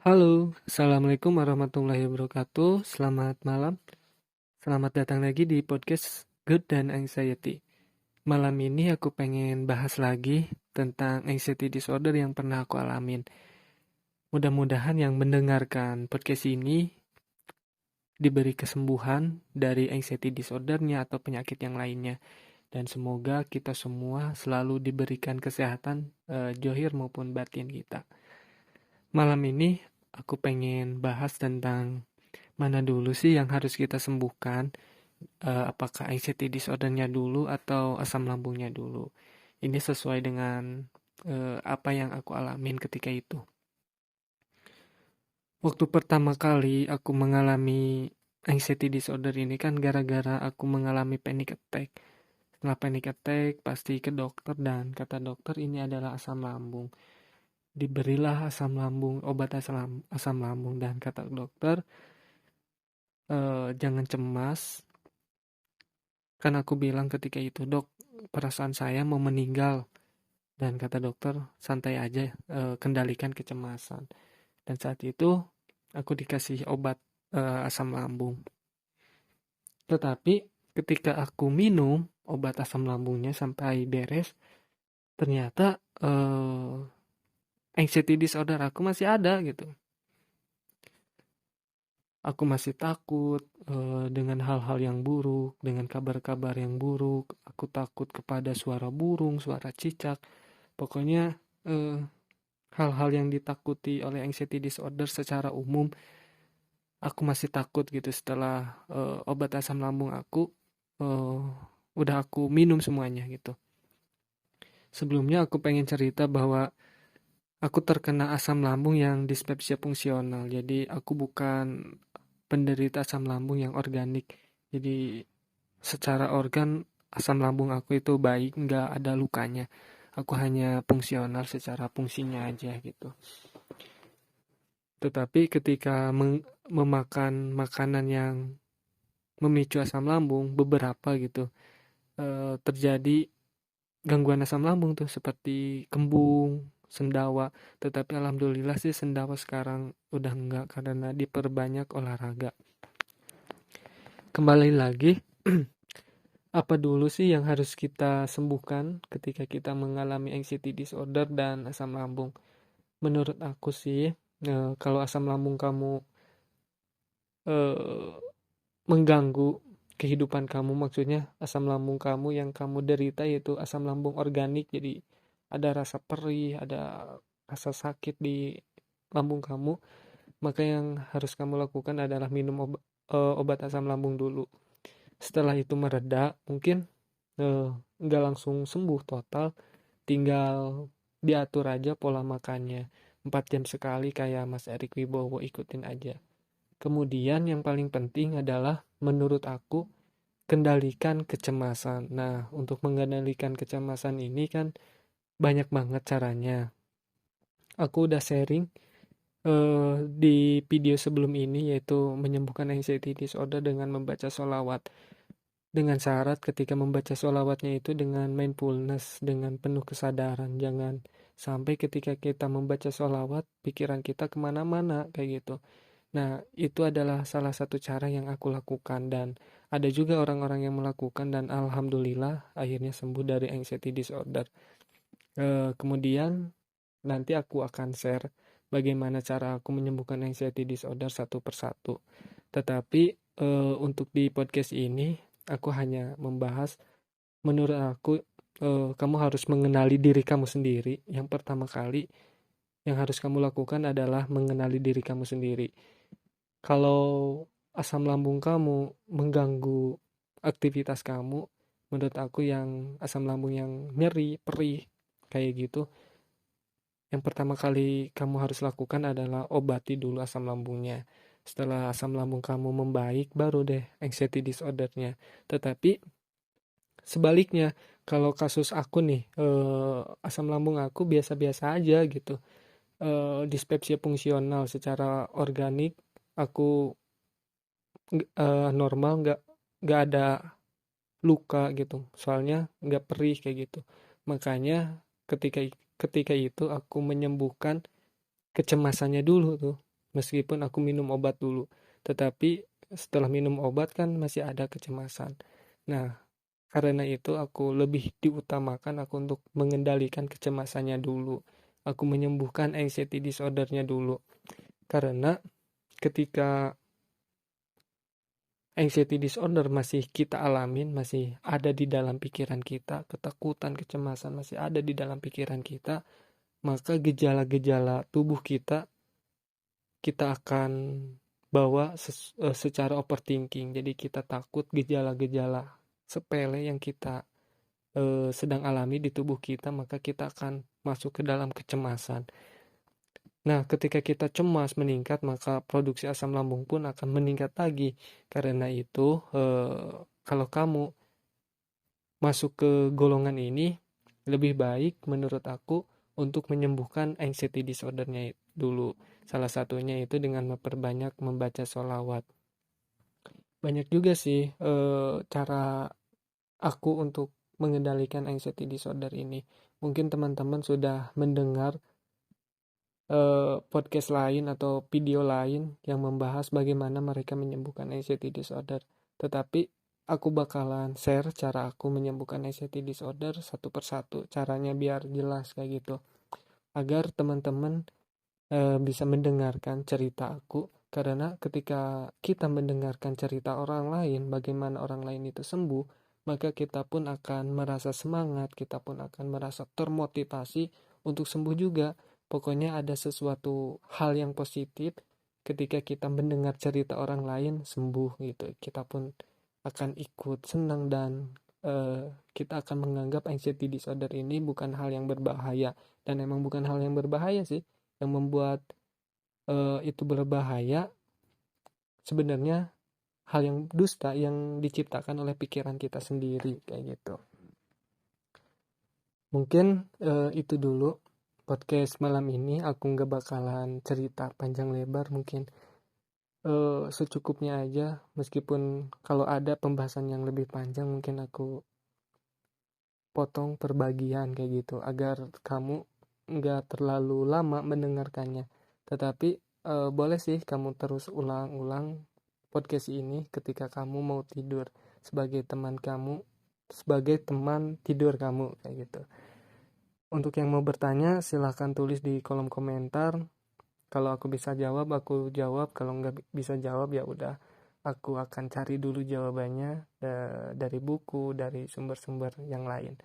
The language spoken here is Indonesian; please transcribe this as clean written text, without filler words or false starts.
Halo, Assalamualaikum warahmatullahi wabarakatuh. Selamat malam. Selamat datang lagi di podcast Good dan Anxiety. Malam ini aku pengen bahas lagi tentang anxiety disorder yang pernah aku alamin. Mudah-mudahan yang mendengarkan podcast ini diberi kesembuhan dari anxiety disordernya atau penyakit yang lainnya. Dan semoga kita semua selalu diberikan kesehatan zahir maupun batin kita. Malam ini aku pengen bahas tentang mana dulu sih yang harus kita sembuhkan? Apakah anxiety disorder-nya dulu atau asam lambungnya dulu? Ini sesuai dengan apa yang aku alamin ketika itu. Waktu pertama kali aku mengalami anxiety disorder ini kan gara-gara aku mengalami panic attack. Setelah panic attack pasti ke dokter dan kata dokter ini adalah asam lambung. Diberilah asam lambung, obat asam lambung dan kata dokter jangan cemas. Kan aku bilang ketika itu, dok, perasaan saya mau meninggal. Dan kata dokter, santai aja, kendalikan kecemasan. Dan saat itu, aku dikasih obat asam lambung. Tetapi, ketika aku minum obat asam lambungnya sampai beres, ternyata anxiety disorder aku masih ada gitu. Aku masih takut dengan hal-hal yang buruk, dengan kabar-kabar yang buruk. Aku takut kepada suara burung, suara cicak. Pokoknya eh, hal-hal yang ditakuti oleh anxiety disorder secara umum, aku masih takut gitu setelah obat asam lambung aku eh, udah aku minum semuanya gitu. Sebelumnya aku pengen cerita bahwa aku terkena asam lambung yang dispepsia fungsional. Jadi aku bukan penderita asam lambung yang organik. Jadi secara organ asam lambung aku itu baik, nggak ada lukanya. Aku hanya fungsional secara fungsinya aja gitu. Tetapi ketika memakan makanan yang memicu asam lambung, beberapa gitu, terjadi gangguan asam lambung tuh seperti kembung, sendawa. Tetapi alhamdulillah sih sendawa sekarang udah enggak karena diperbanyak olahraga. Kembali lagi, apa dulu sih yang harus kita sembuhkan ketika kita mengalami anxiety disorder dan asam lambung? Menurut aku sih, kalau asam lambung kamu eh, mengganggu kehidupan kamu, maksudnya asam lambung kamu yang kamu derita yaitu asam lambung organik, jadi ada rasa perih, ada rasa sakit di lambung kamu, maka yang harus kamu lakukan adalah minum obat asam lambung dulu. Setelah itu mereda, mungkin eh, nggak langsung sembuh total, tinggal diatur aja pola makannya 4 jam sekali kayak Mas Erik Wibowo, ikutin aja. Kemudian yang paling penting adalah menurut aku kendalikan kecemasan. Nah, untuk mengendalikan kecemasan ini kan banyak banget caranya. Aku udah sharing di video sebelum ini yaitu menyembuhkan anxiety disorder dengan membaca sholawat. Dengan syarat ketika membaca sholawatnya itu dengan mindfulness, dengan penuh kesadaran. Jangan sampai ketika kita membaca sholawat, pikiran kita kemana-mana kayak gitu. Nah, itu adalah salah satu cara yang aku lakukan dan ada juga orang-orang yang melakukan dan alhamdulillah akhirnya sembuh dari anxiety disorder. Kemudian nanti aku akan share bagaimana cara aku menyembuhkan anxiety disorder satu persatu. Tetapi untuk di podcast ini aku hanya membahas menurut aku kamu harus mengenali diri kamu sendiri. Yang pertama kali yang harus kamu lakukan adalah mengenali diri kamu sendiri. Kalau asam lambung kamu mengganggu aktivitas kamu, menurut aku yang asam lambung yang nyeri, perih, kayak gitu, yang pertama kali kamu harus lakukan adalah obati dulu asam lambungnya. Setelah asam lambung kamu membaik, baru deh anxiety disordernya. Tetapi sebaliknya, kalau kasus aku nih, asam lambung aku biasa-biasa aja gitu. Dispepsia fungsional secara organik, aku normal, nggak ada luka gitu, soalnya nggak perih kayak gitu. Makanya ketika ketika itu aku menyembuhkan kecemasannya dulu tuh. meskipun aku minum obat dulu. Tetapi setelah minum obat kan masih ada kecemasan. Nah, karena itu aku lebih diutamakan aku untuk mengendalikan kecemasannya dulu. Aku menyembuhkan anxiety disordernya dulu. Karena ketika anxiety disorder masih kita alamin, masih ada di dalam pikiran kita, ketakutan, kecemasan masih ada di dalam pikiran kita, maka gejala-gejala tubuh kita akan bawa secara overthinking. Jadi kita takut gejala-gejala sepele yang kita sedang alami di tubuh kita, maka kita akan masuk ke dalam kecemasan. Nah, ketika kita cemas meningkat, maka produksi asam lambung pun akan meningkat lagi. Karena itu, kalau kamu masuk ke golongan ini, lebih baik menurut aku untuk menyembuhkan anxiety disordernya dulu. Salah satunya itu dengan memperbanyak membaca sholawat. Banyak juga sih cara aku untuk mengendalikan anxiety disorder ini. Mungkin teman-teman sudah mendengar podcast lain atau video lain yang membahas bagaimana mereka menyembuhkan anxiety disorder. Tetapi aku bakalan share cara aku menyembuhkan anxiety disorder satu persatu. Caranya biar jelas kayak gitu. Agar teman-teman bisa mendengarkan cerita aku. Karena ketika kita mendengarkan cerita orang lain, bagaimana orang lain itu sembuh, maka kita pun akan merasa semangat, kita pun akan merasa termotivasi untuk sembuh juga. Pokoknya ada sesuatu hal yang positif ketika kita mendengar cerita orang lain sembuh gitu. Kita pun akan ikut senang dan kita akan menganggap anxiety disorder ini bukan hal yang berbahaya. Dan emang bukan hal yang berbahaya sih. Yang membuat itu berbahaya sebenarnya hal yang dusta yang diciptakan oleh pikiran kita sendiri kayak gitu. Mungkin itu dulu podcast malam ini. Aku nggak bakalan cerita panjang lebar, mungkin secukupnya aja. Meskipun kalau ada pembahasan yang lebih panjang mungkin aku potong per bagian kayak gitu agar kamu nggak terlalu lama mendengarkannya. Tetapi boleh sih kamu terus ulang-ulang podcast ini ketika kamu mau tidur sebagai teman tidur kamu kayak gitu. Untuk yang mau bertanya silahkan tulis di kolom komentar. Kalau aku bisa jawab aku jawab, kalau nggak bisa jawab ya udah aku akan cari dulu jawabannya dari buku, dari sumber-sumber yang lain.